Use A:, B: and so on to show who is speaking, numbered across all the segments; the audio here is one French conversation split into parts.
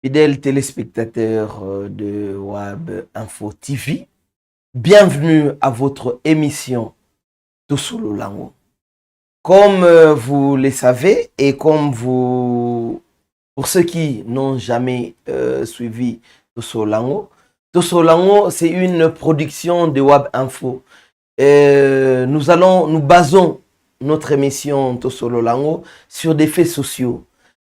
A: Fidèles téléspectateurs de WAB Info TV, bienvenue à votre émission Tosolo Lango. Comme vous le savez et comme pour ceux qui n'ont jamais suivi Tosolo Lango, c'est une production de WAB Info. Nous basons notre émission Tosolo Lango sur des faits sociaux,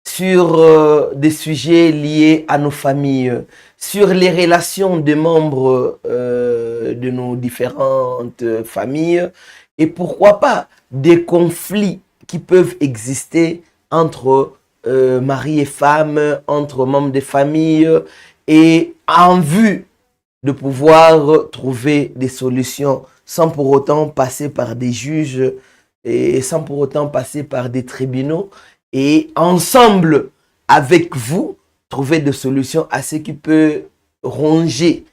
A: sur des sujets liés à nos familles, sur les relations des membres de nos différentes familles et pourquoi pas des conflits qui peuvent exister entre mari et femme, entre membres des familles et en vue de pouvoir trouver des solutions sans pour autant passer par des juges et sans pour autant passer par des tribunaux. Et ensemble, avec vous, trouver des solutions à ce qui peut ronger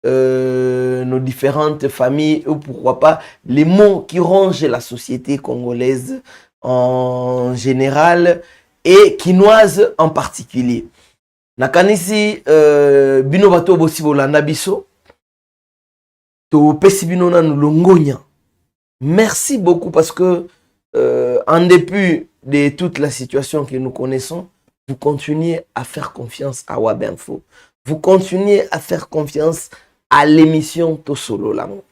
A: nos différentes familles ou pourquoi pas les maux qui rongent la société congolaise en général et quinoise en particulier. Nakanisi bino bato bosi bolanda biso to pesi bino na longonya. Merci beaucoup parce que en dépit de toute la situation que nous connaissons, vous continuez à faire confiance à WAB Info. Vous continuez à faire confiance à l'émission Tosolo Lango.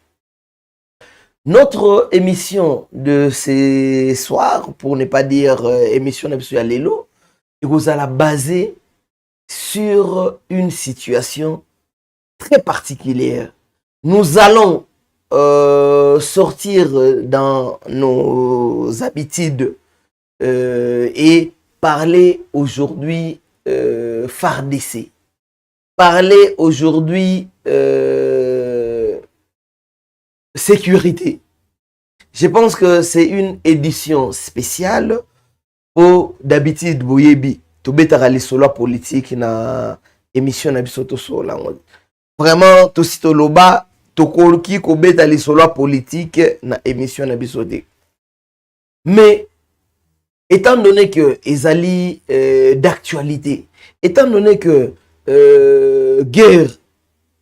A: Notre émission de ce soir, pour ne pas dire émission d'Absou Lelo, vous allez baser sur une situation très particulière. Nous allons sortir dans nos habitudes et parler aujourd'hui FARDC. Parler aujourd'hui sécurité. Je pense que c'est une édition spéciale pour d'habitude Boyebi. Tobetara les solo politique na émission na biso Tosolo Lango. Vraiment tosito loba tokolki kobeta les solo politique na émission na biso de. Mais étant donné que ezali d'actualité, étant donné que guerre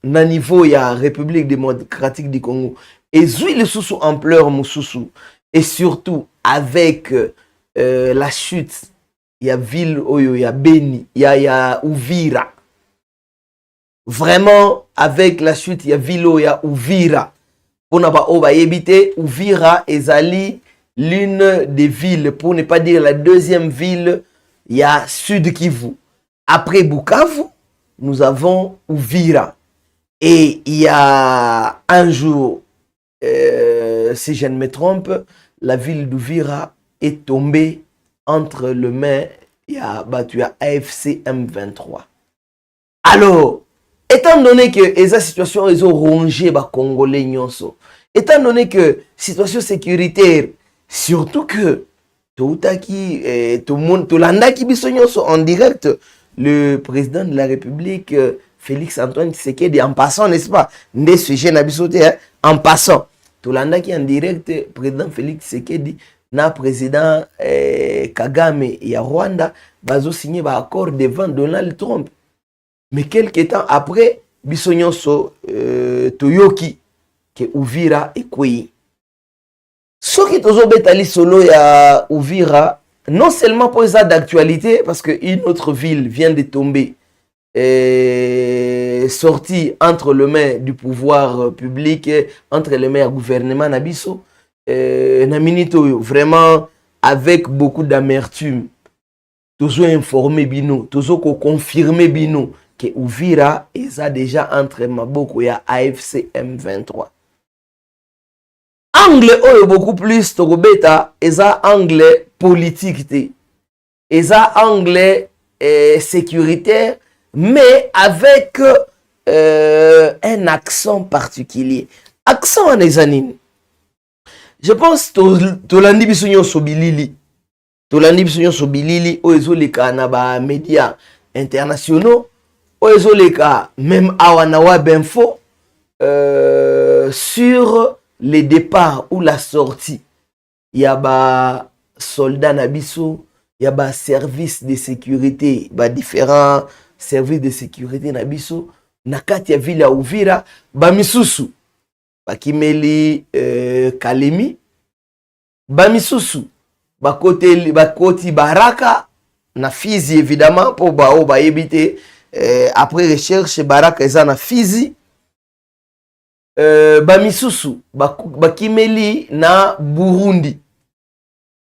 A: na niveau ya République démocratique du Congo et le sous ampleur mususu et surtout avec la chute il y a ville oyo ya Beni il y a Uvira, vraiment avec la chute il y a ville oyo ya Uvira pona ba oba yebite Uvira ezali l'une des villes, pour ne pas dire la deuxième ville, il y a Sud Kivu. Après Bukavu, nous avons Uvira. Et il y a un jour, si je ne me trompe, la ville d'Uvira est tombée entre les mains, il y a battu à AFC M23. Alors, étant donné que cette situation est rongée par Congolais nyonso, étant donné que situation sécuritaire, surtout que tout le monde en direct le président de la République Félix Antoine Tshisekedi en passant, n'est-ce pas, des sujets en passant tout le qui en direct président Félix Tshisekedi na président Kagame et Rwanda bazo signé un accord devant Donald Trump. Mais quelques temps après bisonyonso toyoki que Uvira est kouyi. Ce qui est solo ya Uvira, non seulement pour ça d'actualité, parce qu'une autre ville vient de tomber, sortie entre les mains du pouvoir public, entre les mains du gouvernement Nabiso, Naminito, vraiment avec beaucoup d'amertume, toujours informé Bino, toujours confirmé Bino, que Uvira est déjà entre Maboko et AFC M23. Angle oyo beaucoup plus tokobeta eza angle politique te, eza angle sécuritaire mais avec un accent particulier. Accent en ezanine. Je pense tolandi biso nyonso bilili. Tolandi biso nyonso bilili oyo ezoleka na ba médias internationaux, oyo ezoleka même awa na WAB Info sur les départs ou la sortie, il y a des soldats nabiso, il y a des services de sécurité, différents service de sécurité na biso na kati ya ville ya Uvira bamisusu bakimeli Kalemi bamisusu bakoti Baraka na Fizi évidemment pour bao baebite après recherche Baraka eza na Fizi bamisusu bakimeli na Burundi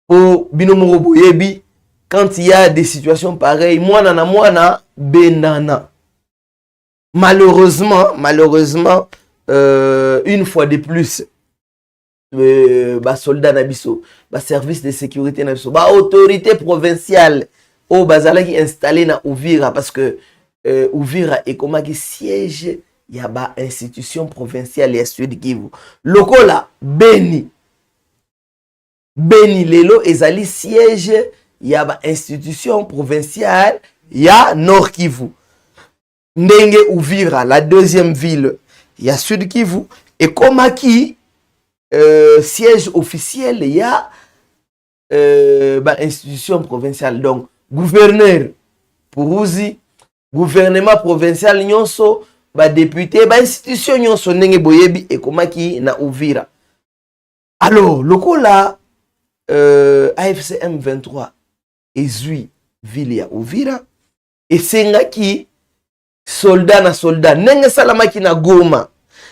A: pour binomoro boyebi. Quand il y a des situations pareilles, mwana benana. Malheureusement, une fois de plus, soldat nabiso, service de sécurité nabiso, autorité provinciale, au bazala qui installé na Uvira parce que Uvira est comme un siège, il y a ba institution provinciale et Sud Kivu. Lokola Beni lelo ezali siège. Il y a une institution provinciale, il y a Nord Kivu. Ndenge Uvira, la deuxième ville, il y a Sud Kivu. Et comme qui siège officiel, il y a institution provinciale. Donc, gouverneur Pourouzi, gouvernement provincial nyonso, député, institution nyonso ndenge boyebi et comme qui na Uvira. Alors, le coup là, AFC M23, ezui ville ya Uvira esengaki soldat na soldat nenge salamaki na Goma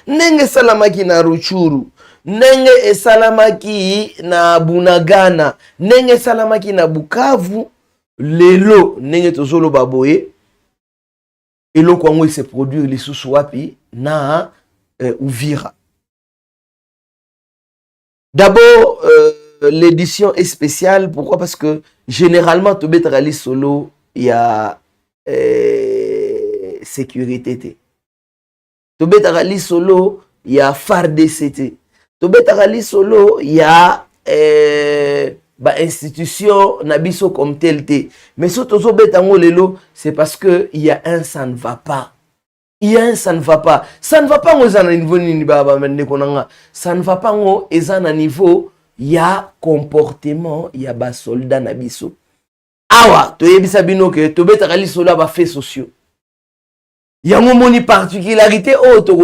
A: nenge salamaki na Ruchuru nenge esalamaki na Bunagana nenge salamaki na Bukavu lelo nenge tozolo baboye eloko yango se produire lisusu wapi na Uvira. D'abord l'édition est spéciale. Pourquoi? Parce que généralement, Tobé Tarali Solo, il y a sécurité. Tobé Tarali Solo, il y a FARDC. Tobé Tarali Solo, il y a institution Nabiso comme tel. Mais ce Tobé Lelo, c'est parce qu'il y a un ça ne va pas. Il y a un ça ne va pas. Ça ne va pas au niveau ça ne va pas au niveau. Il y a comportement, il y a bas soldat nabiso. Awa, to yebisa bino ke to betakali sola ba fait sociaux. Il y a une particularité autre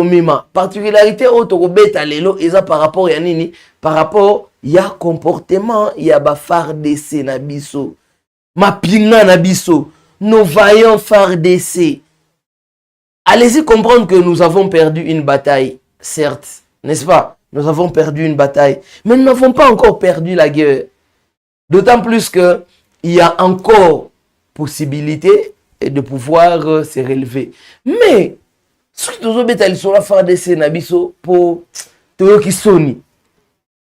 A: particularité autre beta lelo eza par rapport ya nini? Par rapport il y a comportement, il y a ba FARDC nabiso. Mapinga nabiso, nos vaillants FARDC. Allez-y comprendre que nous avons perdu une bataille, certes, n'est-ce pas? Nous avons perdu une bataille, mais nous n'avons pas encore perdu la guerre. D'autant plus qu'il y a encore possibilité de pouvoir se relever. Mais, ce que nous avons sur la FARDC nabiso pour tout qui sonne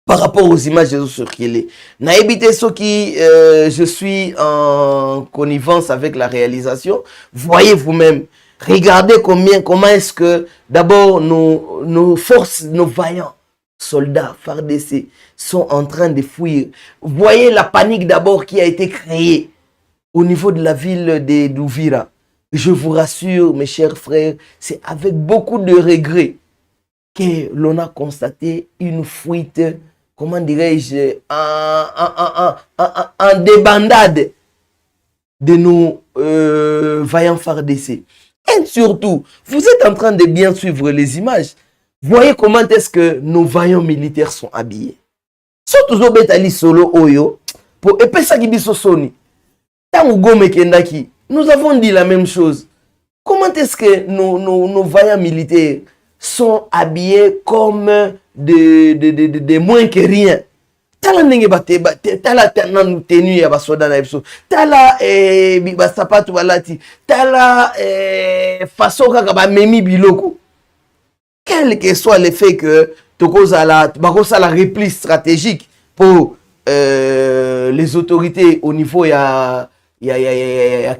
A: par rapport aux images de circulées. Naïbité ce qui je suis en connivence avec la réalisation. Voyez vous-même. Regardez comment est-ce que d'abord nos forces, nos vaillants soldats FARDC sont en train de fuir. Voyez la panique d'abord qui a été créée au niveau de la ville d'Uvira. Je vous rassure, mes chers frères, c'est avec beaucoup de regrets que l'on a constaté une fuite, comment dirais-je, en débandade de nos vaillants FARDC. Et surtout, vous êtes en train de bien suivre les images. Voyez comment est-ce que nos vaillants militaires sont habillés. Surtout Zobetali Solo Oyo, pour Epesa Gibiso Soni. Nous avons dit la même chose. Comment est-ce que nos vaillants militaires sont habillés comme de moins que rien? Tala ndenge tala tenue ya basoda na biso, tala basapatu balati, tala façon kaka ba memi biloko. Quel que soit le fait que la repli stratégique pour les autorités au niveau ya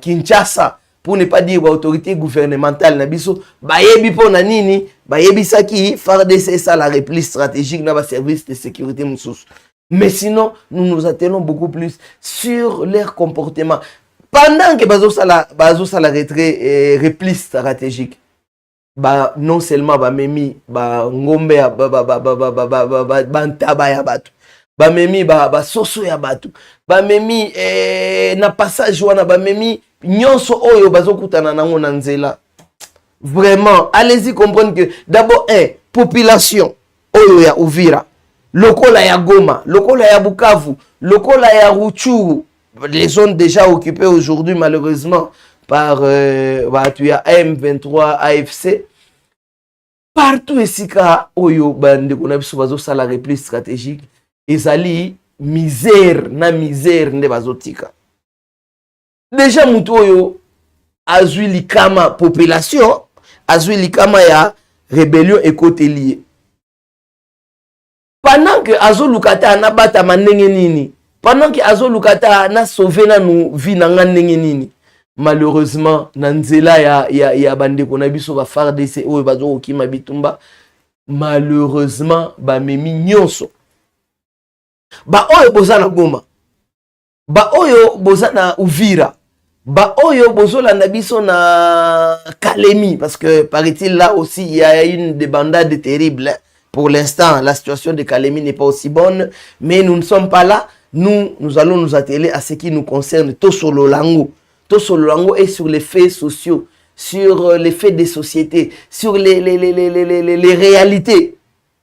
A: Kinshasa, pour ne pas dire autorité gouvernementale na biso, bayebi po na nini, bayebi saki FARDC ça la repli stratégique na ba service de sécurité mususu. Mais sinon, nous nous attelons beaucoup plus sur leur comportement. Pendant que bazo sala retrait repli stratégique, non seulement memi ngombe ntaba ya bato, bamemi ba soso ya bato, bamemi na passage wana, bamemi nyonso oyo bazokutana nango na nzela. Vraiment, allez-y comprendre que d'abord, population oyo ya Uvira, lokola ya Goma, lokola ya Bukavu, lokola ya Rutshuru, les zones déjà occupées aujourd'hui malheureusement par M23 AFC. Partout esika oyo bande kona biso bazo sala repli stratégique, ezali misère na misère nde bazotika. Déjà mutu oyo azwi likama population, azwi likama ya rébellion ekotelier. Pendant que azo lukata na bata manenge nini, pendant que azo lukata na sauver na nou vie na ndenge nini, malheureusement na nzela ya bande kona biso ba FARDC oyo bazo okima bitumba, malheureusement ba memi nyonso. Ba oyo boza na Goma, ba oyo boza na Uvira, ba oyo bozola na biso na Kalemi, parce que paraît-il là aussi il y a une débandade terrible. Pour l'instant, la situation de Kalemi n'est pas aussi bonne, mais nous ne sommes pas là. Nous allons nous atteler à ce qui nous concerne. Tosolo Lango. Tosolo Lango est sur les faits sociaux, sur les faits des sociétés, sur les réalités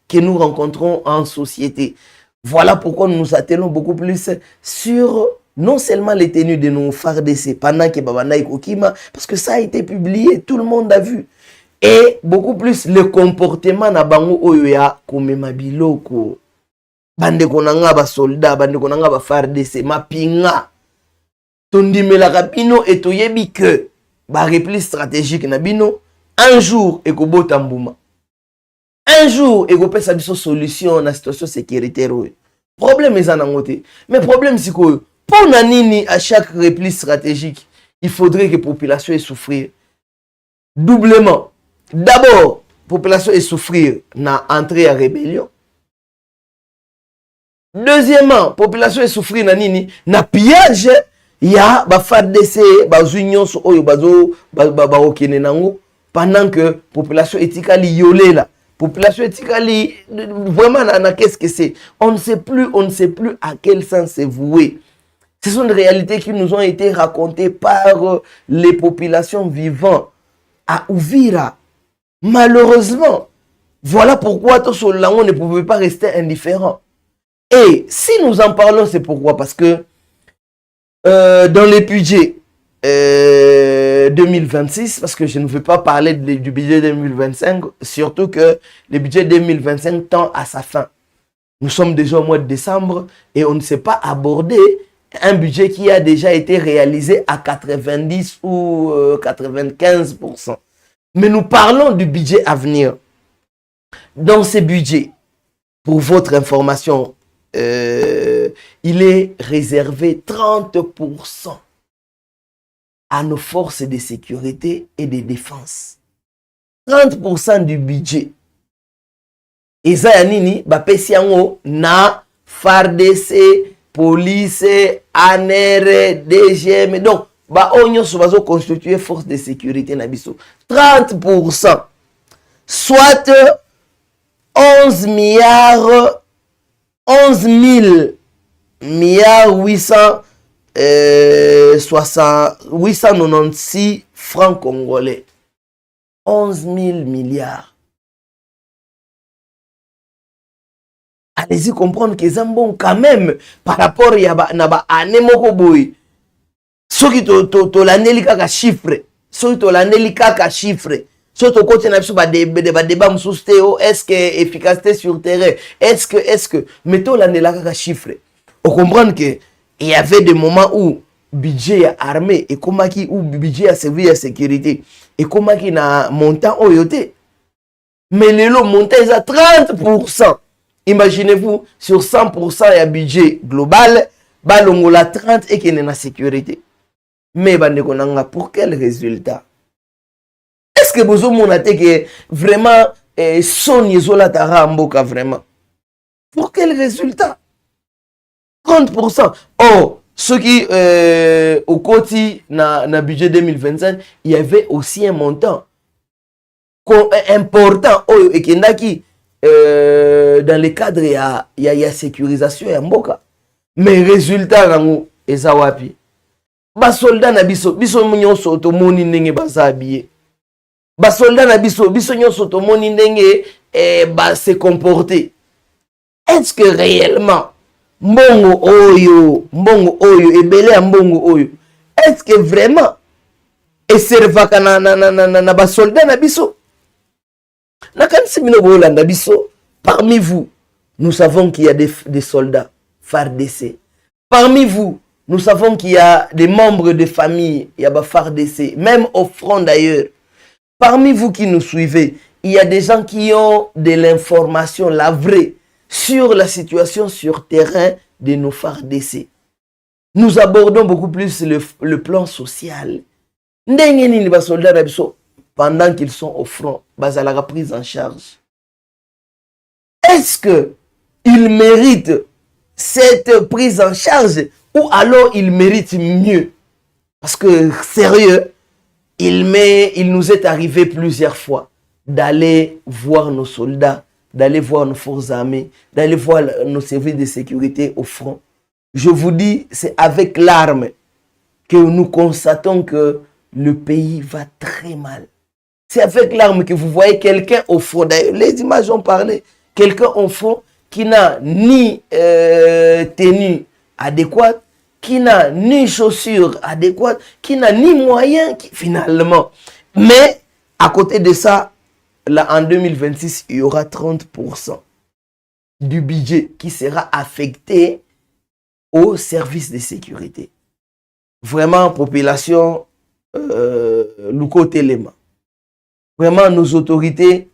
A: que nous rencontrons en société. Voilà pourquoi nous nous attelons beaucoup plus sur non seulement les tenues de nos FARDC pendant que Babanda Kokima, parce que ça a été publié, tout le monde a vu. Et beaucoup plus le comportement na bango oyo ya komema biloko. Bande konanga ba soldat, bande konanga ba FARDC, mapinga. Tondimela rapino et toyebi que ba repli stratégique na bino, un jour ekobota mbuma. Un jour ekopesa biso solution na situation sécuritaire oyo. Problème ezana ngote. Mais problème c'est que pour nanini à chaque repli stratégique, il faudrait que la population ait souffrir doublement. D'abord, population est souffrir na entrée à rébellion. Deuxièmement, population est souffrir na nini na pillage ya ba FARDC ba union so oyo bazo ba okene nango pendant que population etikali yolela. Population etikali vraiment na qu'est-ce que c'est? On ne sait plus à quel sens c'est voué. Ce sont des réalités qui nous ont été racontées par les populations vivant à Uvira. Malheureusement, voilà pourquoi Tosolo Lango ne pouvait pas rester indifférent. Et si nous en parlons, c'est pourquoi? Parce que dans les budgets 2026, parce que je ne veux pas parler du budget 2025, surtout que le budget 2025 tend à sa fin. Nous sommes déjà au mois de décembre et on ne sait pas aborder un budget qui a déjà été réalisé à 90 ou 95%. Mais nous parlons du budget à venir. Dans ce budget, pour votre information, il est réservé 30% à nos forces de sécurité et de défense. 30% du budget. Et ça, yanini, bapesi yango na FARDC, police, ANR, DGM. Donc, ba onyo sobazo constituer force de sécurité na biso. 30%. Soit 11 milliards 896 francs congolais. 11 000 milliards. Allez-y comprendre que c'est bon quand même par rapport à na année moko boy. Soki to laneli kaka chiffre. Soki to laneli kaka chiffre. Soki to kote na biso ba débat mususu te o est-ce que efficacité sur terrain est-ce que mais to lanela kaka chiffre. On comprend que il y avait des moments où budget à armée et komaki ou budget à service à sécurité et komaki na montant oyote. Mais le montant est à 30%. Imaginez-vous, sur 100% il y a budget global, balongola 30 et qu'il y a la sécurité. Mais pour quel résultat? Est-ce que vous avez que vraiment son isola taramboka vraiment? Pour quel résultat? 30%. Or, ceux qui au côté na budget 2025, il y avait aussi un montant important et qui dans le cadre ya sécurisation ya mboka. Mais résultat nango eza wapi? Ba soldat na biso nyonso tomoni ndenge baza habillé. Ba soldat na biso nyonso tomoni ndenge ba se comporter. Est-ce que réellement mbongo oyo ebele ya mbongo oyo, est-ce que vraiment eservaka na ba soldat na biso? Nakanisi bino bolanda biso. Parmi vous, nous savons qu'il y a des soldats FARDC. Parmi vous, nous savons qu'il y a des membres de famille, il y a FARDC, même au front d'ailleurs. Parmi vous qui nous suivez, il y a des gens qui ont de l'information, la vraie, sur la situation sur terrain de nos FARDC. Nous abordons beaucoup plus le plan social. Ndenge nini ba soldats na biso pendant qu'ils sont au front, bazalaka prise en charge. Est-ce que ils méritent cette prise en charge ou alors ils méritent mieux? Parce que sérieux, il nous est arrivé plusieurs fois d'aller voir nos soldats, d'aller voir nos forces armées, d'aller voir nos services de sécurité au front. Je vous dis, c'est avec l'arme que nous constatons que le pays va très mal. C'est avec l'arme que vous voyez quelqu'un au front. D'ailleurs, les images ont parlé. Quelqu'un au front qui n'a ni tenue adéquate, qui n'a ni chaussures adéquates, qui n'a ni moyens, finalement. Mais, à côté de ça, là, en 2026, il y aura 30% du budget qui sera affecté aux services de sécurité. Vraiment, population, Luko Telema. Vraiment, nos autorités,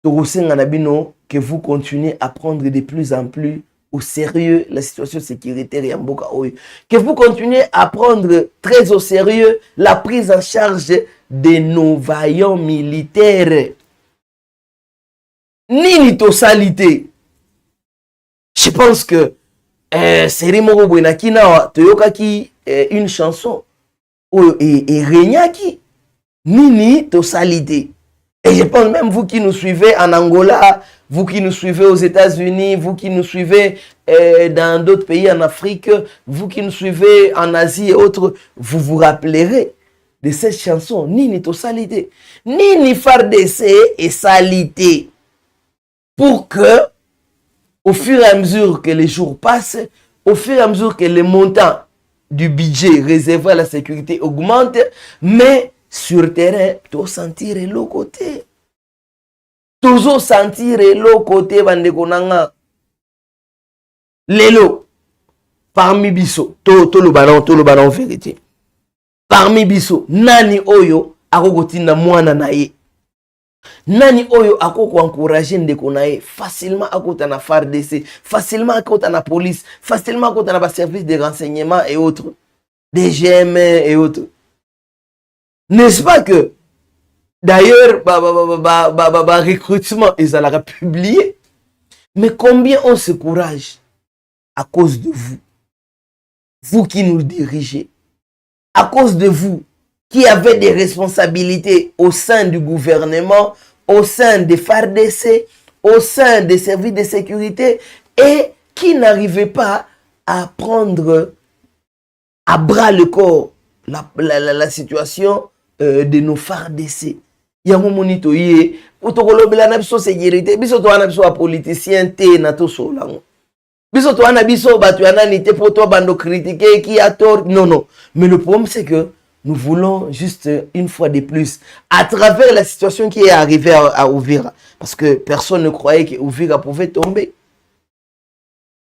A: que vous continuez à prendre de plus en plus au sérieux la situation sécuritaire et en Mboka Oyo. Que vous continuez à prendre très au sérieux la prise en charge de nos vaillants militaires. Nini tosalité. Je pense que Seri Moro Bwenakina Toyokaki une chanson et Renyaki. Nini tosalité. Et je pense même vous qui nous suivez en Angola, vous qui nous suivez aux États-Unis, vous qui nous suivez dans d'autres pays en Afrique, vous qui nous suivez en Asie et autres, vous vous rappellerez de cette chanson, Nini to salité, Nini FARDC et salité, pour que, au fur et à mesure que les jours passent, au fur et à mesure que le montant du budget réservé à la sécurité augmente, mais sur terrain, tu sentir l'autre côté. Toujours sentir l'autre côté, bandekonanga. Lelo, parmi biso, to le ballon vérité. Parmi biso, nani oyo, akokotina mwana na ye. Nani oyo akoko encourager ndeko na ye, facilement akota na FARDC, facilement akota na police, facilement akota na ba service de renseignement et autres, DGM et autres. N'est-ce pas que, d'ailleurs, recrutement, ils allaient publier. Mais combien on se courage à cause de vous, vous qui nous dirigez, à cause de vous qui avez des responsabilités au sein du gouvernement, au sein des FARDC, au sein des services de sécurité et qui n'arrivez pas à prendre à bras le corps la situation de nos FARDC. Yango monito ye otokolobela na biso sécurité biso to ana biso politicien te na to solango biso to ana biso batu yana nité pour toi bando critiquer qui a tort. Non, mais le problème c'est que nous voulons juste une fois de plus à travers la situation qui est arrivée à Uvira, parce que personne ne croyait que Uvira pouvait tomber,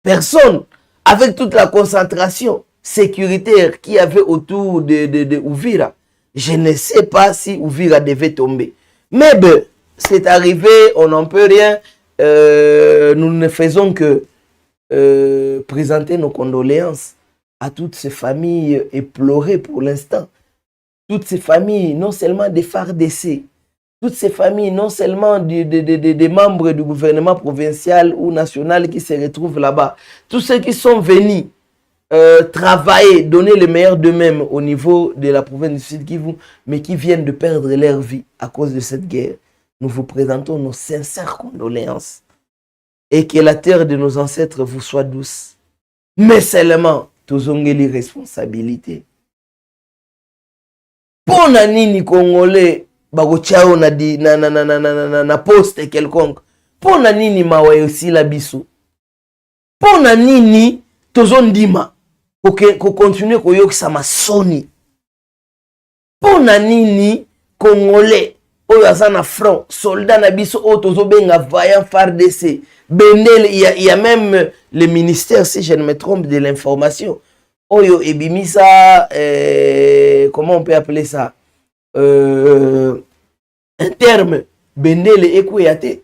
A: personne, avec toute la concentration sécuritaire qu'il y avait autour de Uvira. Je ne sais pas si Uvira devait tomber. Mais ben, c'est arrivé, on n'en peut rien. Nous ne faisons que présenter nos condoléances à toutes ces familles éplorées pour l'instant. Toutes ces familles, non seulement des FARDC, toutes ces familles, non seulement des membres du gouvernement provincial ou national qui se retrouvent là-bas. Tous ceux qui sont venus travailler, donner le meilleur d'eux-mêmes au niveau de la province du Sud Kivu, mais qui viennent de perdre leur vie à cause de cette guerre. nous vous présentons nos sincères condoléances. Et que la terre de nos ancêtres vous soit douce. Mais seulement, tozongeli responsabilité. Pour nini Congolais, bagochao na poste quelconque. Pour nini mawa aussi la biso. Pour nini tozondima. Ko continue ko yokisa masoni. Pour nini Congolais, oyo aza na front, soldat na biso oyo tozobenga vaillant FARDC. Bendel, il y a même le ministère, si je ne me trompe, de l'information. Oyo ebimisa, comment on peut appeler ça? Un terme, Bendel ekoyate.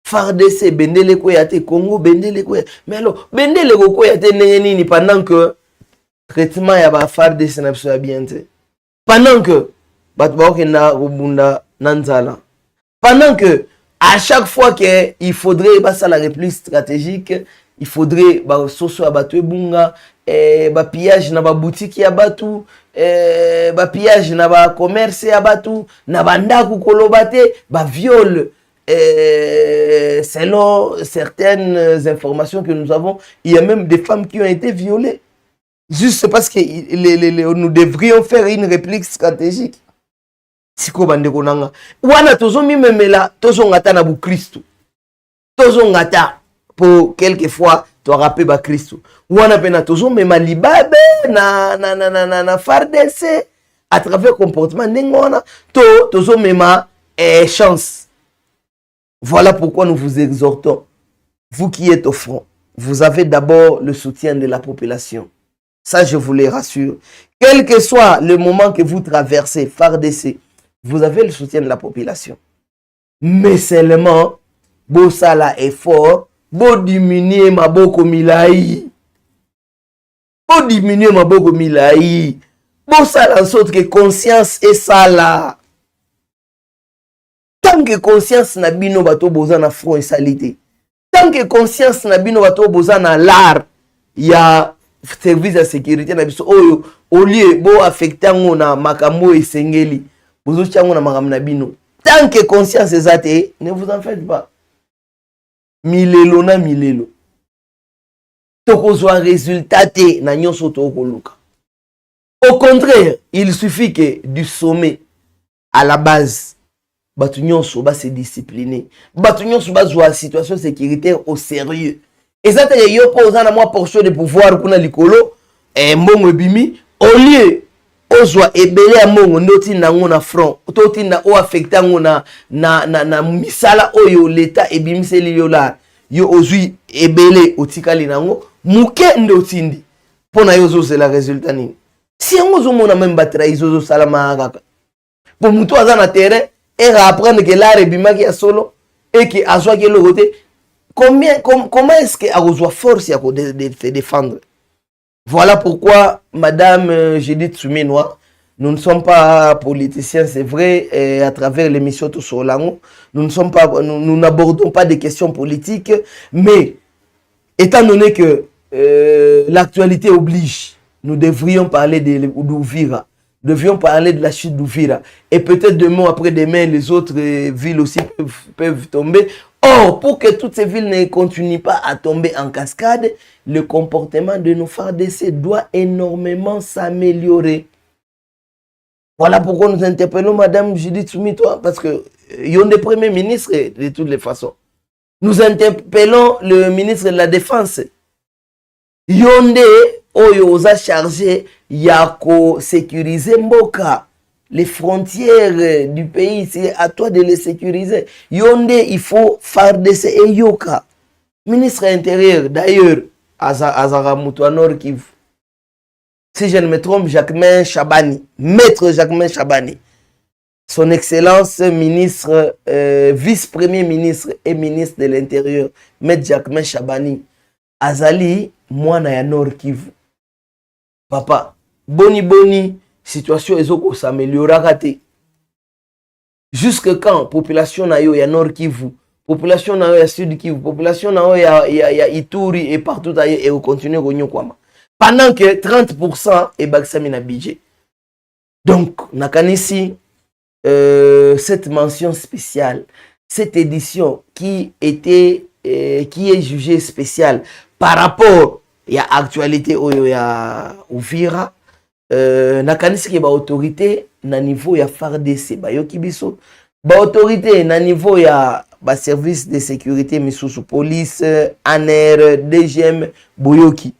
A: FARDC, Bendel ekoyate. Congo, Bendel ekoyate. Mais alors, Bendel ekoyate nini pendant que traitement ya ba FARDC na biso bien te. Pendant que bato bakenda rubunda nanzala. Pendant que à chaque fois qu'il faudrait la réplique stratégique, il faudrait soso abatwe bunga, pillage na ba boutique ya batu, pillage na ba commerce ya batu, na bandaku kolobate, viol. Selon certaines informations que nous avons, il y a même des femmes qui ont été violées. Juste parce que nous devrions faire une réplique stratégique. Siko bandeko nanga wana tozomi memela tozongata na bu Kristo tozongata pour quelquefois to rappeler ba Kristo wana pena tozomema libabe na FARDC à travers comportement ndengona tozomema chance. Voilà pourquoi nous vous exhortons, vous qui êtes au front, vous avez d'abord le soutien de la population, ça je vous les rassure, quel que soit le moment que vous traversez FARDC, vous avez le soutien de la population. Mais seulement, beau sala effort, beau diminuer ma boko milai. Beau diminuer ma boko milai. Beau sala en sorte que conscience est sala. Tant que conscience na bino bato boza na front et salité. Tant que conscience na bino bato boza na l'art, il y a service de sécurité na biso oyo au lieu beau affecter na makambo et sengeli. Tant que conscience est athée, ne vous en faites pas. Milelo na milelo. Tokozwa résultat na nyonso tokoluka. Au contraire, il suffit que du sommet à la base, batu nyonso ba se discipliner. Batu nyonso ba zwa situation sécuritaire au sérieux. Et ça te yo posa na moi portion de pouvoir kuna likolo mbongo bimi au lieu ozwa ebele ya mongo ndoti nango na front toti na o affecta ngo na misala oyo l'état ebimiseli yo la yo ozwi ebele otikali nango muke ndotindi pona yo zo la résultat nini si ngo zo mona même batterie zo salama kaka pour muto aza na terrain et apprendre que l'art ebimaki ya solo et que azwa ke le côté comment est-ce que azwa force ya ko de se défendre. Voilà pourquoi, Madame Judith Soumenois, nous ne sommes pas politiciens, c'est vrai, et à travers l'émission Tout sur Lango, nous n'abordons pas des questions politiques, mais étant donné que l'actualité oblige, nous devrions parler d'Ouvira, nous devions parler de la chute d'Ouvira, et peut-être demain après-demain, les autres villes aussi peuvent tomber. Or, pour que toutes ces villes ne continuent pas à tomber en cascade, le comportement de nos FARDC doit énormément s'améliorer. Voilà pourquoi nous interpellons Madame Judith Soumitoa, parce que ils ont des premiers ministres de toutes les façons. Nous interpellons le ministre de la Défense. Yonde oyo oza chargé yako sécuriser mboka. Les frontières du pays, c'est à toi de les sécuriser. Yonde, il faut FARDC et Yoka. Ministre intérieur, d'ailleurs, Azara Moutouanor Kivu. Si je ne me trompe, Jacquemain Chabani, maître Jacquemain Chabani. Son Excellence, ministre, vice-premier ministre et ministre de l'Intérieur, maître Jacquemain Chabani. Azali, moi, na Nord Kivu. Papa, boni. Situation ezoko s'améliorera te. Jusque quand population na yo ya Nord Kivu, population na yo ya Sud Kivu, population na yo ya Ituri et partout ailleurs et continue gonyo kwama. Pendant que 30% est baksami na budget. Donc nakanisi cette mention spéciale, cette édition qui est jugée spéciale par rapport à l'actualité ya Uvira, nakanisi ke ba autorité na niveau ya FARDC bayoki biso, ba autorité na niveau ya ba service de sécurité misusu, police, ANR, DGM boyoki.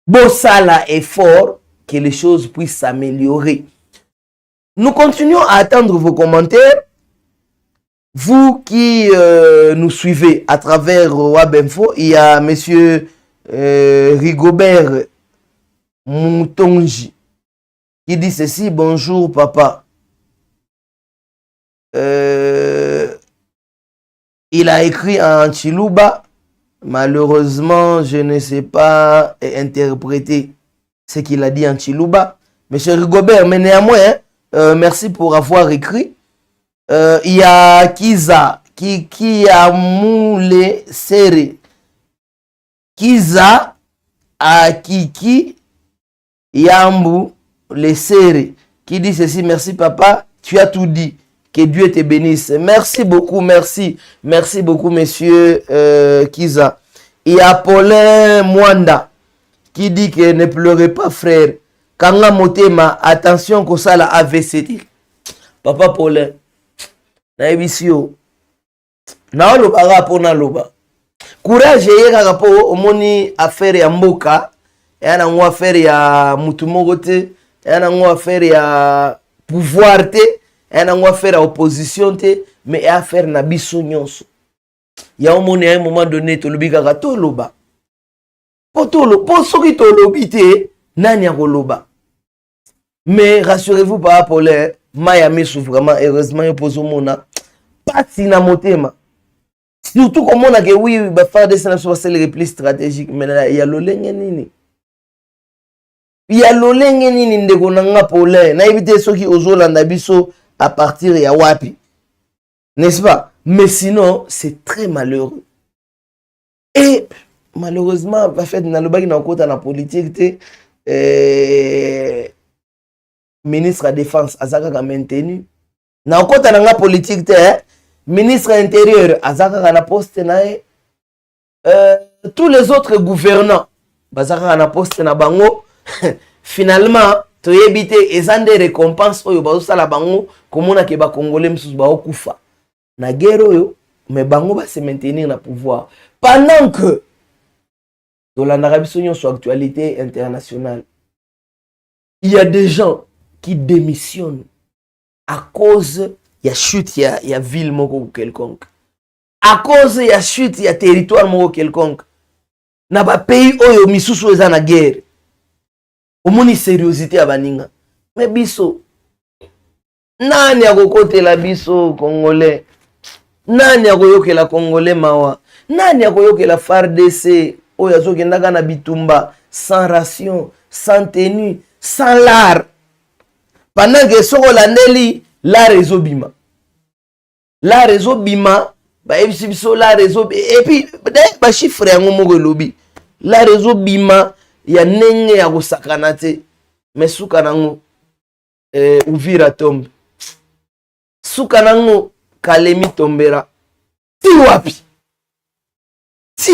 A: Bossala effort que les choses puissent s'améliorer. Nous continuons à attendre vos commentaires. Vous qui nous suivez à travers Wabinfo, il y a monsieur Rigobert Moutonji qui dit ceci: bonjour papa. Il a écrit en Chiluba. Malheureusement, je ne sais pas interpréter ce qu'il a dit en Chiluba. Monsieur Rigobert, mais néanmoins, merci pour avoir écrit. Il y a Kiza qui a moulé serré. Kiza a Kiki Yambu les serré qui dit ceci: merci papa, tu as tout dit. Que Dieu te bénisse. Merci beaucoup, merci. Merci beaucoup, monsieur Kiza. Il y a Paulin Mwanda qui dit que ne pleurez pas, frère. Kanga Motema, attention que ça la AVC. Papa Paulin, na ebisio. Na loba rapona loba. Courage yeka rapport omoni affaire ya mboka, yana ngo affaire ya mutu moko te, yana ngo affaire ya pouvoir te. On va faire opposition, mais à faire na biso nyonso. Il y a un moment donné, tu lobi kaka to loba. Po soki to lobi te, nani loba. Mais rassurez-vous par rapport à Miami sou vraiment heureusement yo pozo mona pas na motema. Surtout comme on a que oui, ba faire des sélections c'est le repli stratégique, mais il y a lolenge nini. Il y a lolenge nini ndeko nanga Paulin. Na éviter soki ozolanda biso à partir de Wapi. N'est-ce pas? Mais sinon, c'est très malheureux. Et malheureusement, va faire dans le bac dans la politique, ministre de la Défense, Azaka a maintenu. Dans la politique, ministre intérieur, Azaka a poste. Tous les autres gouvernants, Azaka a poste na bango. Finalement, to éviter et des récompenses oyo bazosala bango komona ke ba congolais msusu ba okufa na guerre oyo, mais bango ba se maintenir na pouvoir pendant que dans la Arabie sur actualité internationale, il y a des gens qui démissionnent à cause il y a chute il y a ville moko quelconque, à cause il y a chute il y a territoire moko quelconque na ba pays oyo misusu eza na guerre. Omoni sérieuxité à baninga. Mais biso, nani akokote la biso congolais? Nani akoyoke la congolais mawa? Nani akoyoke la FARDC? Oyazo kendaka na bitumba sans ration, sans tenue, sans lard. Pendant que soko landeli la réseau bima. La réseau bima, ba ebisi biso la réseau et puis ba chiffre yango moko lobi. La réseau bima ya nenge ya kosakana te, mais suka nango Uvira tombe, suka nango Kalemi tombera. Ti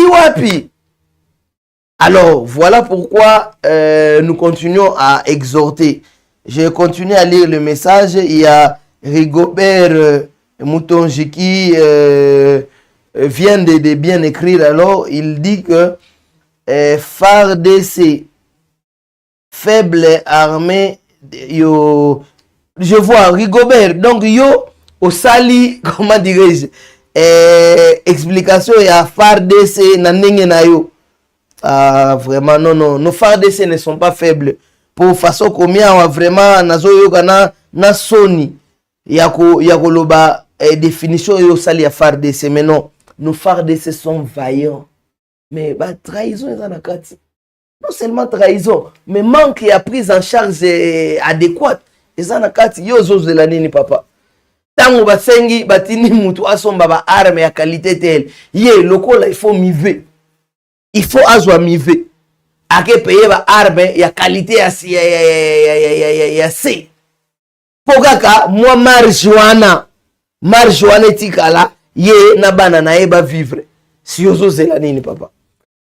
A: wapi. Alors voilà pourquoi nous continuons à exhorter. Je continue à lire le message. Il y a Rigobert Moutonji qui vient de bien écrire. Alors il dit que FARDC, faible armée, yo, je vois Rigobert, donc yo, au sali, comment dirais-je, explication, il y a FARDC, nanenge na yo. Vraiment, non, nos FARDC ne sont pas faibles. Pour façon combien, vraiment, nazo yo kana, na soni, yako loba, définition yo sali ya FARDC, mais non, nos FARDC sont vaillants. Mais bah, trahison est en akati. Non seulement trahison, mais manque et prise en charge adéquate. Et en akati, yo zos de l'année ni papa. Tango basengi batini mutu asomba ba arme ya qualité telle. Ye lokola il faut miver. Il faut azwa miver. Ake payer ba arme ya qualité ya C. Pokaka moi marijuana etikala ye na bana na ye ba vivre si ozozela nini papa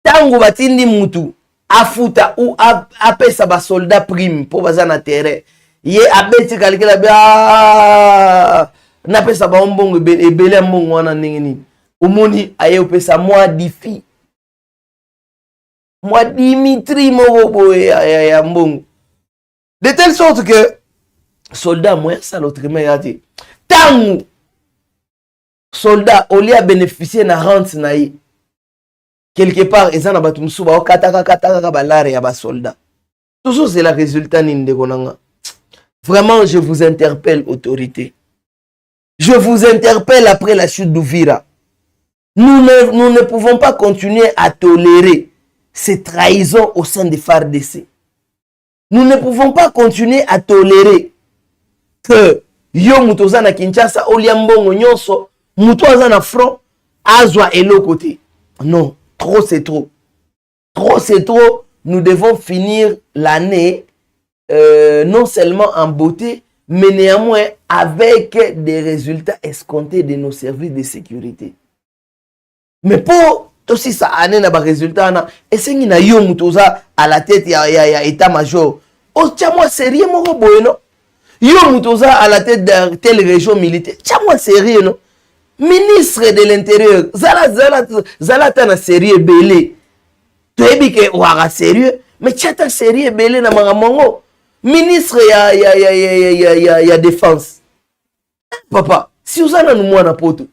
A: tango batindi mutu afuta ou apesa ba soldat prime po baza na terrain ye abeti kalikela bia na pesa ba mbongo ebele mbongo wana ndenge nini omoni aye opesa moi difi moi Dimitri mobo ya mbongo de telle sorte que soldat moyen ça l'autre yati tango soldat au lieu à bénéficier na rente na ye quelque part ils en a battu musuba o kataka balare ya ba soldat toujours c'est le résultat ninde konanga. Vraiment je vous interpelle autorité, je vous interpelle après la chute d'Uvira. Nous ne pouvons pas continuer à tolérer ces trahisons au sein des FARDC. Nous ne pouvons pas continuer à tolérer que yo mutoza na Kinshasa oliambongo nyonso mutoza na front azwa elo côté. Non, trop c'est trop. Trop c'est trop. Nous devons finir l'année non seulement en beauté, mais néanmoins avec des résultats escomptés de nos services de sécurité. Mais pour aussi ça année na ba résultat na esengi na yo mutoza à la tête ya état-major. O tchamo sérieux moko boye no. Yo mutoza à la tête de telle région militaire. Tchamo sérieux no. Ministre de l'intérieur zala tana sérieux belé. Toyebi ke wara sérieux mais tchata sérieux belé na mangamongo. Ministre ya défense. Papa, si vous avez nous na poto.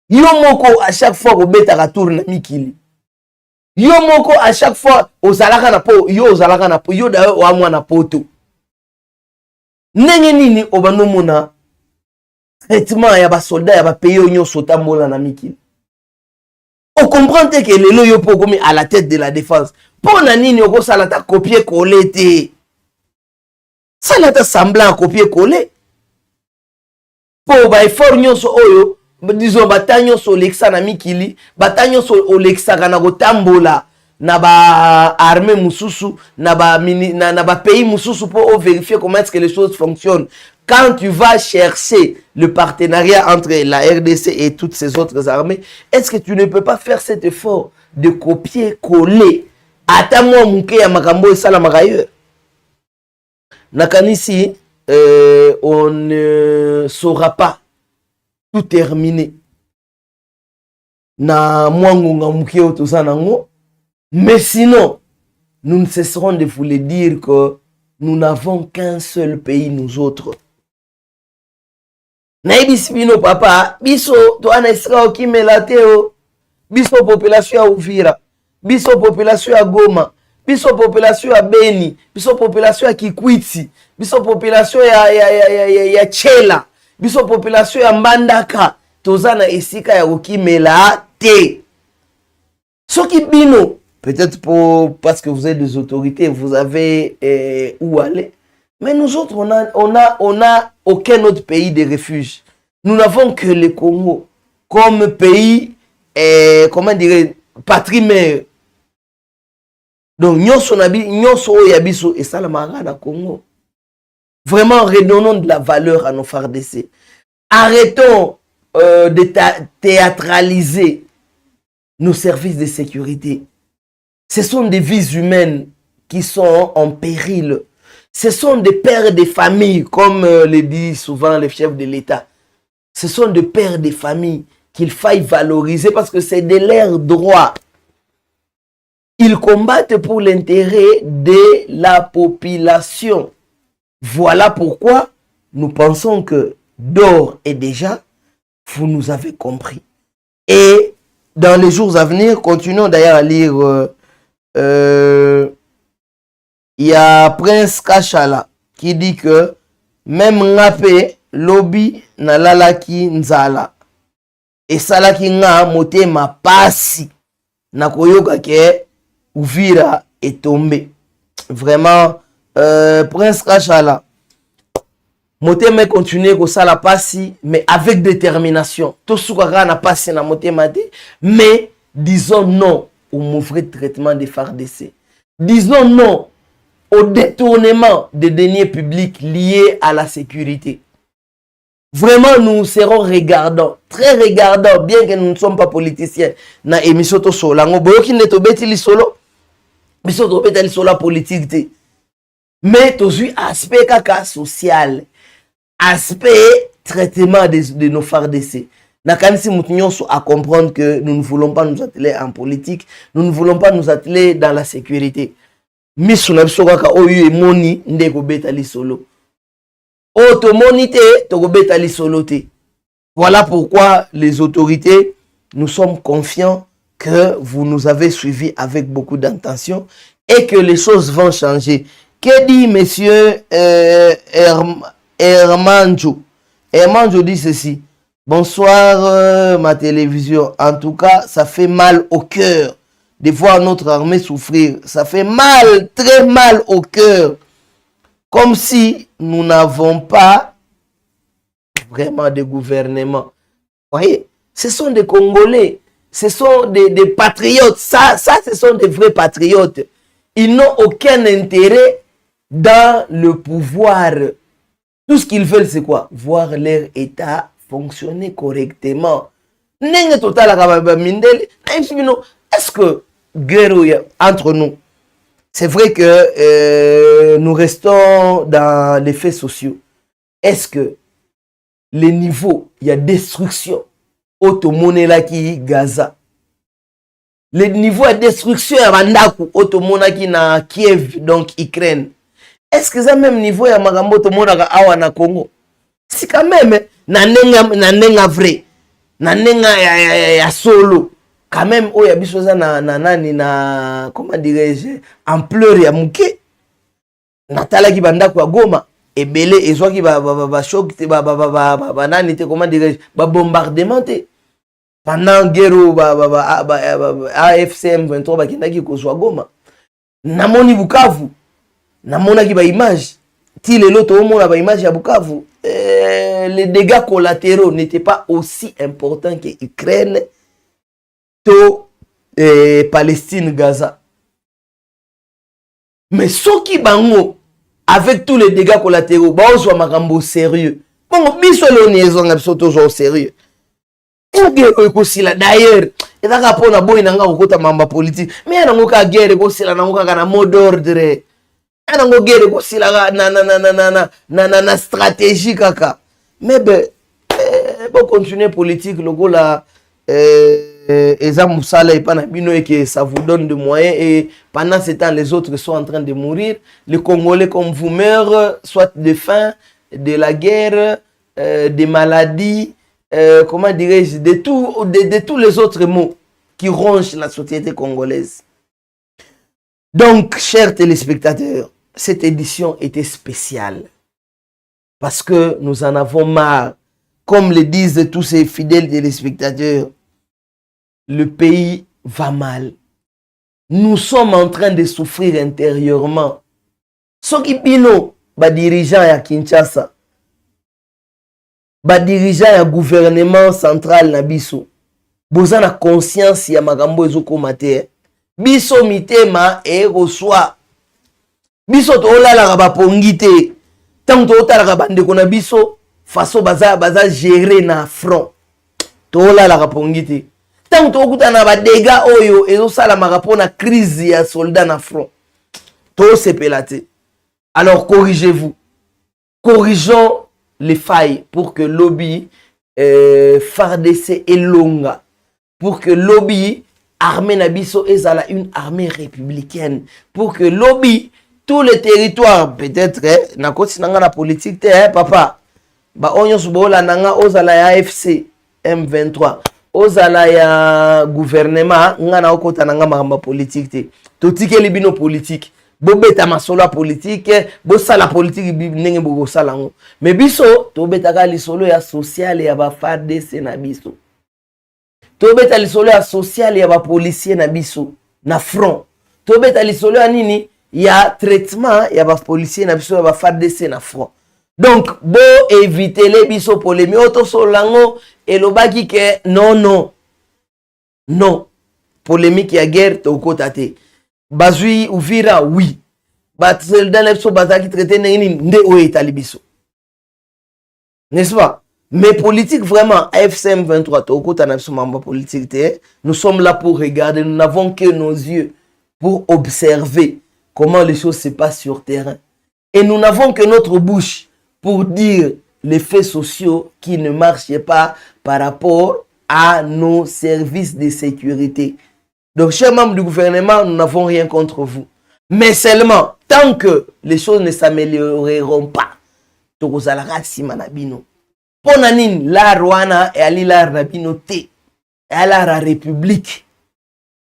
A: Yo moko à chaque fois obeta ka tour na mikili. Yo moko à chaque fois ozalaka na po, yo ozalaka na po, yo da wa mwana poto. Ndenge nini obano mona traitement ya ba soldat ya ba pays nyonso tambola na mikili. On comprend que lelo yo po komi à la tête de la défense. Pour na nini oko salata copier coller te. Salata semblant copier-coller. Pour ba effort nyonso oyo, disons batanyo so lexa na mikili, batanyo so olexa kana kotambola na ba armée mususu, na ba pays mususu pour vérifier comment est-ce que les choses fonctionnent. Quand tu vas chercher le partenariat entre la RDC et toutes ces autres armées, est-ce que tu ne peux pas faire cet effort de copier-coller? Ata moi muke ya makambo esala magailleur. Nakanisi, on ne saura pas tout terminer. Na mwangunga mukeo tozanango. Mais sinon, nous ne cesserons de vous le dire que nous n'avons qu'un seul pays, nous autres. Naibisibino papa, biso to anesra okimelateo, biso population ya Uvira, biso population ya Goma, biso population ya Beni, biso population ya Kikwiti, biso population ya Chela, biso population ya Mbandaka, tozana esika ya okimela te. Soki bino, peut-être parce que vous êtes des autorités, vous avez où aller, mais nous autres on a aucun autre pays de refuge. Nous n'avons que le Congo comme pays, comment dire, patrie mère. Donc, nyonso yabiso et salamara na Congo. Vraiment, redonnons de la valeur à nos FARDC. Arrêtons de théâtraliser nos services de sécurité. Ce sont des vies humaines qui sont en péril. Ce sont des pères de famille, comme le dit souvent le chef de l'État. Ce sont des pères de famille qu'il faille valoriser parce que c'est de leur droit. Ils combattent pour l'intérêt de la population. Voilà pourquoi nous pensons que d'ores et déjà, vous nous avez compris. Et dans les jours à venir, continuons d'ailleurs à lire. Il y a Prince Kachala qui dit que même Ngape, Lobby, Nalalaki, Nzala. Et Salaki Nga, Motema, Pasi, Nakoyoka ke Uvira est tombé. Vraiment, Prince Kachala, Motema continue comme ça la Pasi, mais avec détermination. Tout ce qu'on a passé dans Motema, mais disons non au mauvais traitement des FARDC. Disons non au détournement des deniers publics liés à la sécurité. Vraiment, nous serons regardants, très regardants, bien que nous ne sommes pas politiciens. Na émission to solo, ngo boyoki ne to beti li solo, biso to beti li solo politique te. Mais to suis aspect kaka social, aspect traitement de nos FARDC. Na kanisi mutunyoso à comprendre que nous ne voulons pas nous atteler en politique, nous ne voulons pas nous atteler dans la sécurité. Misu na biso kaka oyo emoni ndeko beta li solo. Automonité, tokobeta solo te. Voilà pourquoi les autorités, nous sommes confiants que vous nous avez suivis avec beaucoup d'intention et que les choses vont changer. Que dit monsieur Hermanjo? Hermanjo dit ceci. Bonsoir ma télévision. En tout cas, ça fait mal au cœur de voir notre armée souffrir. Ça fait mal, très mal au cœur. Comme si nous n'avons pas vraiment de gouvernement. Vous voyez, ce sont des Congolais, ce sont des patriotes. Ça, ce sont des vrais patriotes. Ils n'ont aucun intérêt dans le pouvoir. Tout ce qu'ils veulent, c'est quoi? Voir leur État fonctionner correctement. Est-ce que guerre entre nous? C'est vrai que nous restons dans les faits sociaux. Est-ce que les niveaux, il y a destruction, automonela qui Gaza, les niveaux de destruction à Bandaku, automona qui na Kiev, donc Ukraine, est-ce que ça même niveau ya magambo automona awa na Congo? Si quand même, na nenga vrai, na nenga ya solo, quand même oya bisoza na comment dirais-je, ampleur ya muke natala ki banda kwa Goma ebele ezwa ki ba choc te ba nani te comment dirais-je, ba bombardement te pendant guerre AFC M23 ba kindaki ko zwa Goma namoni Bukavu namona ki ba image ti lelo to mona ba image ya Bukavu. Les dégâts collatéraux n'étaient pas aussi importants que Ukraine Palestine, Gaza. Mais ceux qui bango, avec tous les dégâts collatéraux, bah, on soit marambo sérieux. Bon, biso l'oniezon absolument toujours sérieux. D'ailleurs, il y a un rapport à boy nanga okota mamba politique. Mais il y a un guerre kosila na mot d'ordre. Il y a un guerre kosila na stratégie kaka. Mais ben, bon continuer politique le go là. Et ça vous donne des moyens et pendant ce temps les autres sont en train de mourir. Les Congolais comme vous meurent soit de faim, de la guerre, des maladies, comment dirais-je, de tous les autres maux qui rongent la société congolaise. Donc, chers téléspectateurs, cette édition était spéciale parce que nous en avons marre, comme le disent tous ces fidèles téléspectateurs. Le pays va mal. Nous sommes en train de souffrir intérieurement. Ceux qui bino, ba dirigeant ya Kinshasa, ba dirigeant ya gouvernement central na biso, boza na conscience ya magambo ezoko mate. Biso mitema e reçoit. Biso to olala ba pongite. Tant to otala ba ndeko na biso, façon baza gérer na front. To olala ba pongite. Tant que tu as des dégâts, et ça la rapport à crise ya soldats na front. Tout c'est pélaté. Alors corrigez-vous. Corrigeons les failles pour que lobby FARDC et longa. Pour que lobby armée nabiso ezala une armée républicaine. Pour que lobby tous les territoires peut-être na koti nanga na politique papa. Ba onyo subola nanga ozala ya AFC M23. Ozala ya gouvernement ngana okota nanga makamba politique te totike libino politique bobeta masolo politique bo sala politique ndenge bo sala ngo mais biso to betaka lisolo ya social ya ba FARDC na biso to beta lisolo ya social ya ba policier na biso na front to beta lisolo ya nini ya traitement ya ba policier na biso ya ba FARDC na front. Donc, bon, éviter les biso polémiques. Auto solango et le baki que non. Polémique ya guerre to kotate. Bazui Uvira oui. soldat na biso bazaki traité ndenge nini nde oyo etali biso. N'est-ce pas? Mais politique vraiment, AFCM 23, politique, nous sommes là pour regarder, nous n'avons que nos yeux pour observer comment les choses se passent sur terrain. Et nous n'avons que notre bouche pour dire les faits sociaux qui ne marchaient pas par rapport à nos services de sécurité. Donc, chers membres du gouvernement, nous n'avons rien contre vous. Mais seulement, tant que les choses ne s'amélioreront pas, Ponanin, la Rwanda et Ali la Rabinoté, et à la République.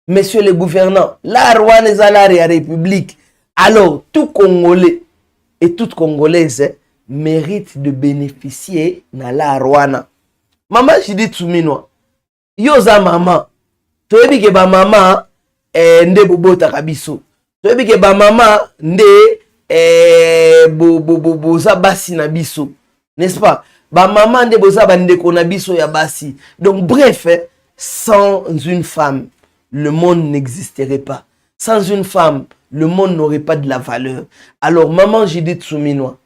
A: Messieurs les gouvernants, la Rwanda et la République. Alors, tout Congolais et toute Congolaise méritent de bénéficier de la Rwanda. Maman, je dis tout minois. Yoza maman. Tu veux que ba maman nde bobo takabiso. Tu veux que ba maman nde boza basi na biso. N'est-ce pas? Ba maman de boza bande konabiso ya basi. Donc bref, sans une femme, le monde n'existerait pas. Sans une femme, le monde n'aurait pas de la valeur. Alors maman Judith Souminois,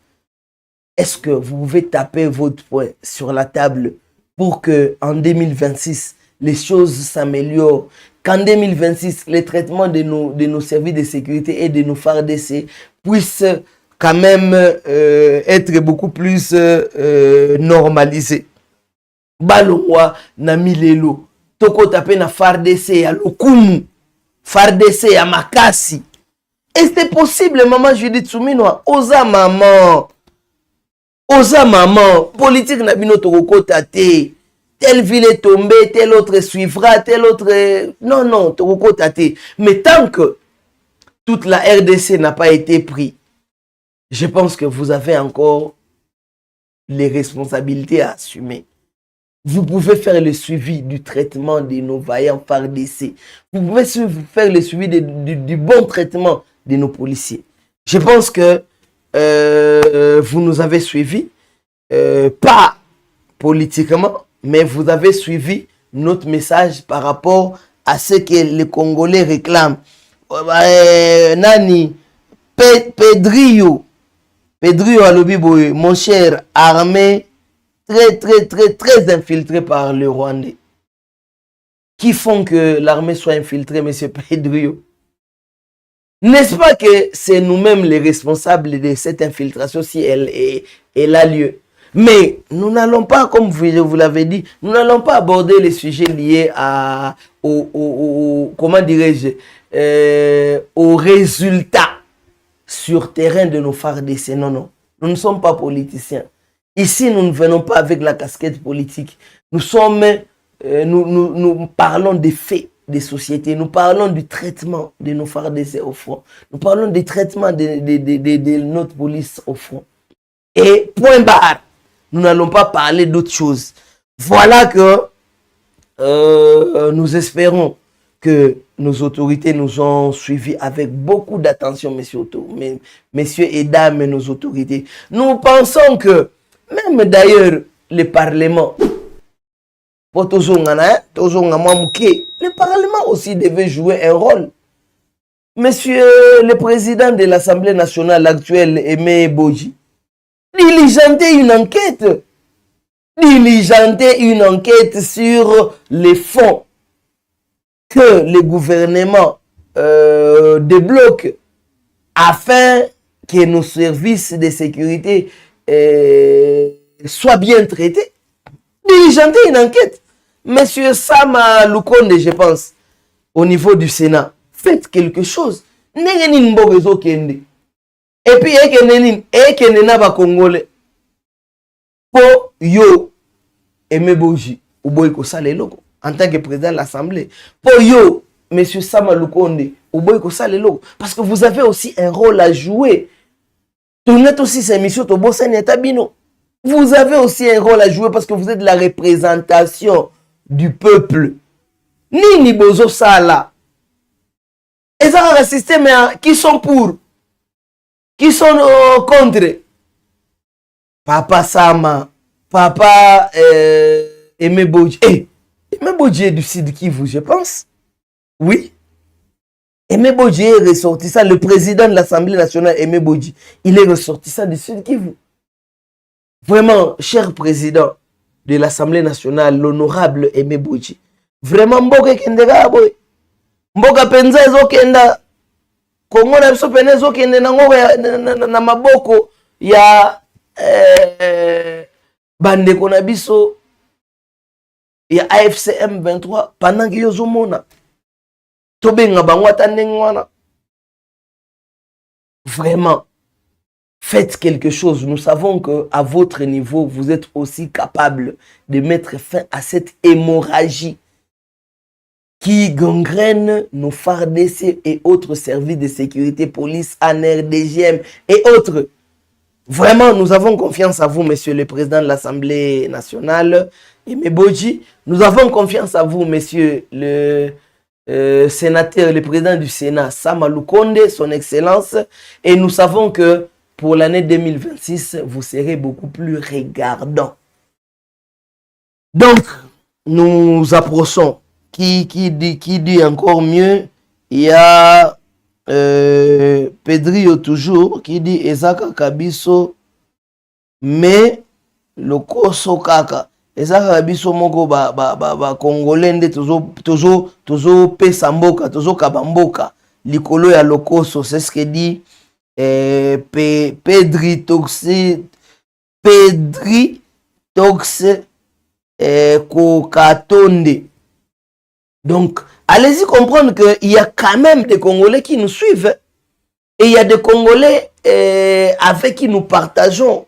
A: est-ce que vous pouvez taper votre poing sur la table pour que en 2026 les choses s'améliorent, qu'en 2026 les traitements de nos services de sécurité et de nos FARDC puissent quand même être beaucoup plus normalisé. Balongwa na milelo. Toko tapé na FARDC ya Lokumu. FARDC ya Makasi. Et c'est possible, maman Judith Souminois. Oza maman. Oza maman. Politique na bino toko tate. Telle ville est tombée, telle autre suivra, telle autre... Non, non, toko tate. Mais tant que toute la RDC n'a pas été prise, je pense que vous avez encore les responsabilités à assumer. Vous pouvez faire le suivi du traitement de nos vaillants FARDC. Vous pouvez faire le suivi du bon traitement de nos policiers. Je pense que vous nous avez suivis, pas politiquement, mais vous avez suivi notre message par rapport à ce que les Congolais réclament. Nani, Pedrillo Alobiboye, mon cher, armé, très infiltré par le Rwandais. Qui font que l'armée soit infiltrée, M. Pedrillo? N'est-ce pas que c'est nous-mêmes les responsables de cette infiltration si elle a lieu? Mais nous n'allons pas, comme je vous l'avais dit, nous n'allons pas aborder les sujets liés comment dirais-je, aux résultats sur terrain de nos FARDC. Non, non. Nous ne sommes pas politiciens. Ici, nous ne venons pas avec la casquette politique. Nous parlons des faits des sociétés. Nous parlons du traitement de nos FARDC au front. Nous parlons du traitement de notre police au front. Et point barre. Nous n'allons pas parler d'autre chose. Voilà que nous espérons que nos autorités nous ont suivis avec beaucoup d'attention, messieurs et dames, nos autorités. Nous pensons que, même d'ailleurs, le Parlement, le Parlement aussi devait jouer un rôle. Monsieur le président de l'Assemblée nationale actuelle, Aimé Boji, diligenter une enquête sur les fonds que le gouvernement débloque afin que nos services de sécurité soient bien traités. Diligenter une enquête. Monsieur Sama Lukonde, je pense, au niveau du Sénat, faites quelque chose. Et puis, ekene ba Congolais. Po yo, Aimé Boji, ou boyko saleloko. En tant que président de l'Assemblée. Pour yo, M. Sama Lukonde, parce que vous avez aussi un rôle à jouer. Vous avez aussi un rôle à jouer parce que vous êtes la représentation du peuple. Ni bozo sala. Et ça va assister, mais qui sont pour? Qui sont contre? Papa Sama, Papa Aimé Boji. Aimé Boji est du Sud Kivu, je pense. Oui. Aimé Bodji est ressortissant, le président de l'Assemblée nationale, Aimé Bodji, il est ressortissant du Sud Kivu. Vraiment, cher président de l'Assemblée nationale, l'honorable Aimé Bodji, vraiment, mboka kendega boy. Mboka penza ezokenda, Kongo na biso pene ezokende na maboko ya bandeko na biso ya AFC M23 pendant que yozomona. Vraiment, faites quelque chose. Nous savons qu'à votre niveau, vous êtes aussi capable de mettre fin à cette hémorragie qui gangrène nos FARDC et autres services de sécurité, police, ANR, DGM et autres. Vraiment, nous avons confiance à vous, monsieur le président de l'Assemblée nationale, Aimé Bodji. Nous avons confiance à vous, monsieur le sénateur, le président du Sénat, Sama Lukonde, son excellence. Et nous savons que pour l'année 2026, vous serez beaucoup plus regardant. Donc, nous approchons. Qui dit encore mieux, il y a Pedrio toujours, qui dit Ezaka Kabiso, mais le Koso Kaka. Ezaka Kabiso moko Congolais nde tozo pesa mboka, tozo kabamboka, likolo ya lokoso, c'est ce que dit Pedri Toxe Kokatonde. Donc, allez-y comprendre qu'il y a quand même des Congolais qui nous suivent. Et il y a des Congolais avec qui nous partageons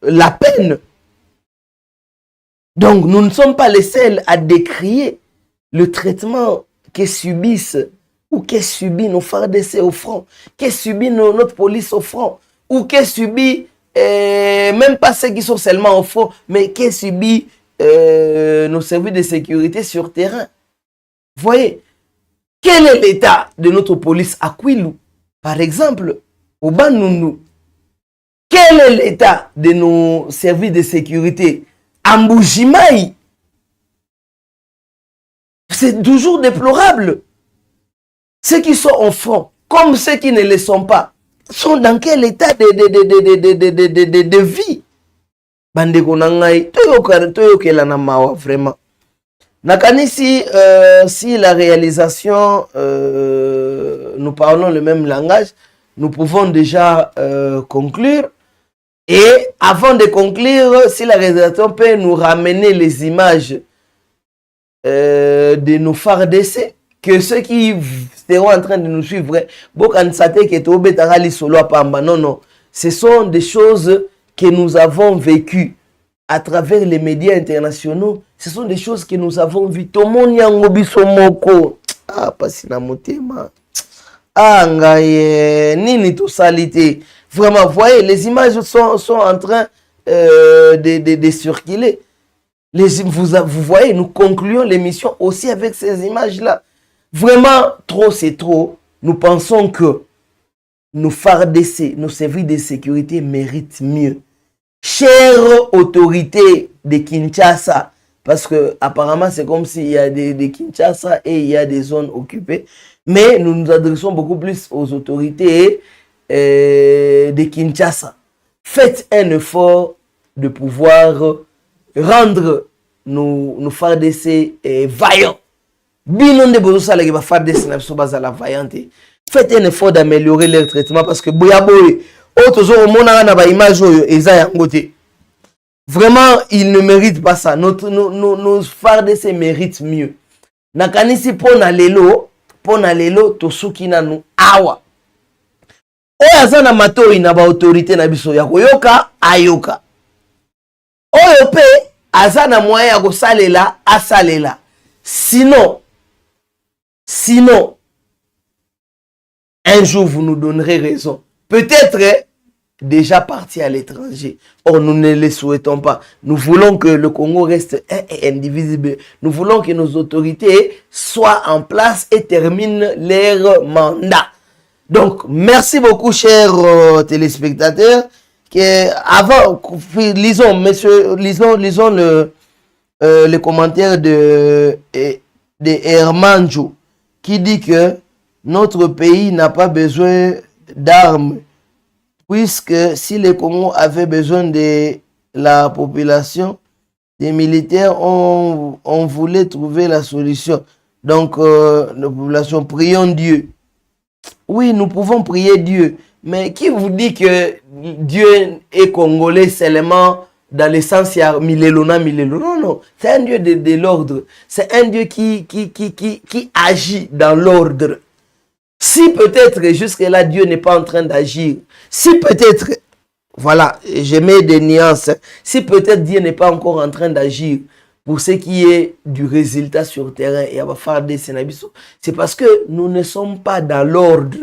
A: la peine. Donc, nous ne sommes pas les seuls à décrier le traitement que subissent ou que subit nos FARDC au front, que subit notre police au front, ou que subit, même pas ceux qui sont seulement au front, mais que subit nos services de sécurité sur terrain. Voyez, quel est l'état de notre police à Kwilu, par exemple, au Bandundu? Quel est l'état de nos services de sécurité à Mbujimaï? C'est toujours déplorable. Ceux qui sont au front, comme ceux qui ne le sont pas, sont dans quel état de vie? Bandeko nangai toyokela na mawa vraiment. Nakanisi si la réalisation nous parlons le même langage, nous pouvons déjà conclure. Et avant de conclure, si la réalisation peut nous ramener les images de nos FARDC, que ceux qui seront en train de nous suivre, non, non, ce sont des choses que nous avons vécues à travers les médias internationaux. Ce sont des choses que nous avons vues. Ah, pasina motema. Ah, nini to salité. Vraiment, voyez, les images sont en train de circuler. Vous voyez, nous concluons l'émission aussi avec ces images-là. Vraiment, trop c'est trop. Nous pensons que nos FARDC, nos services de sécurité méritent mieux. Chères autorités de Kinshasa, parce que apparemment c'est comme s'il y a des Kinshasa et il y a des zones occupées, mais nous nous adressons beaucoup plus aux autorités de Kinshasa. Faites un effort de pouvoir rendre nos FARDC vaillants. Binonde bozosa la FARDC na biso bazala vaillante. Faites un effort d'améliorer leur traitement parce que boyaboye vraiment, ils ne méritent pas ça. Nos FARDC méritent mieux. Nakanisi pona lelo tosuki nanu awa. Oyo azana matoi na ba autorité na biso ya koyoka ayoka. Oyo pe azana moyen ya kosalela asalela. Sinon, un jour vous nous donnerez raison. Peut-être déjà parti à l'étranger. Or, nous ne le souhaitons pas. Nous voulons que le Congo reste un et indivisible. Nous voulons que nos autorités soient en place et terminent leur mandat. Donc, merci beaucoup, chers téléspectateurs. Avant, lisons le commentaire de de Hermanjo qui dit que notre pays n'a pas besoin d'armes, puisque si le Congo avait besoin de la population, des militaires, on voulait trouver la solution. Donc, la population, prions Dieu. Oui, nous pouvons prier Dieu, mais qui vous dit que Dieu est congolais seulement dans le sens il y a Milelona, non, non, c'est un Dieu de l'ordre, c'est un Dieu qui agit dans l'ordre. Si peut-être jusque-là Dieu n'est pas en train d'agir, si peut-être, voilà, je mets des nuances, si peut-être Dieu n'est pas encore en train d'agir pour ce qui est du résultat sur terrain, et c'est parce que nous ne sommes pas dans l'ordre.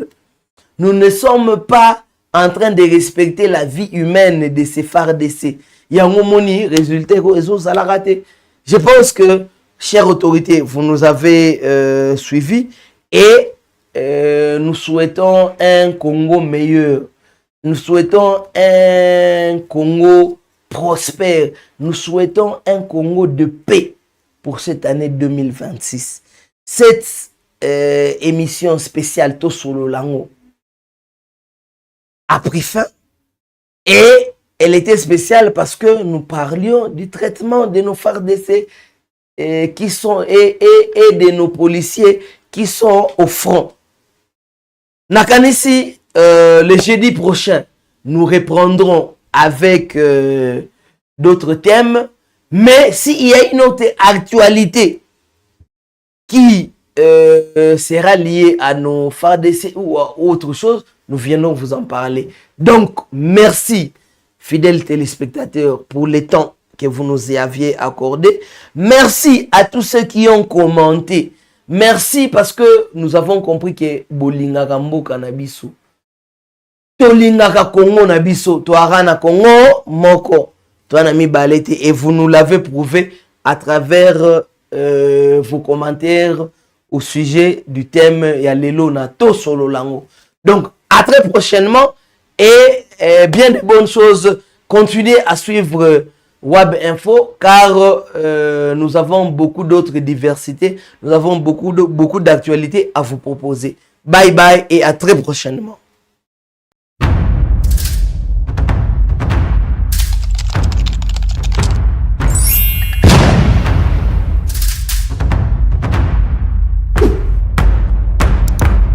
A: Nous ne sommes pas en train de respecter la vie humaine de ces FARDC. Il y a un moment, résultat, je pense que, chère autorité, vous nous avez suivis et nous souhaitons un Congo meilleur. Nous souhaitons un Congo prospère. Nous souhaitons un Congo de paix pour cette année 2026. Cette émission spéciale Tosolo Lango a pris fin et elle était spéciale parce que nous parlions du traitement de nos FARDC qui sont et de nos policiers qui sont au front. Nakanisi, le jeudi prochain, nous reprendrons avec d'autres thèmes, mais s'il y a une autre actualité qui sera liée à nos FARDC ou à autre chose, nous viendrons vous en parler. Donc, merci, fidèles téléspectateurs, pour le temps que vous nous aviez accordé. Merci à tous ceux qui ont commenté. Merci parce que nous avons compris que Bolingaka Mboka na biso. Tolingaka Congo na biso. Toara na Congo, moko. Toana mi balete. Et vous nous l'avez prouvé à travers vos commentaires au sujet du thème Yalelo na Tosolo Lango. Donc, à très prochainement et bien de bonnes choses. Continuez à suivre Web Info car nous avons beaucoup d'autres diversités. Nous avons beaucoup d'actualités à vous proposer. Bye bye et à très prochainement.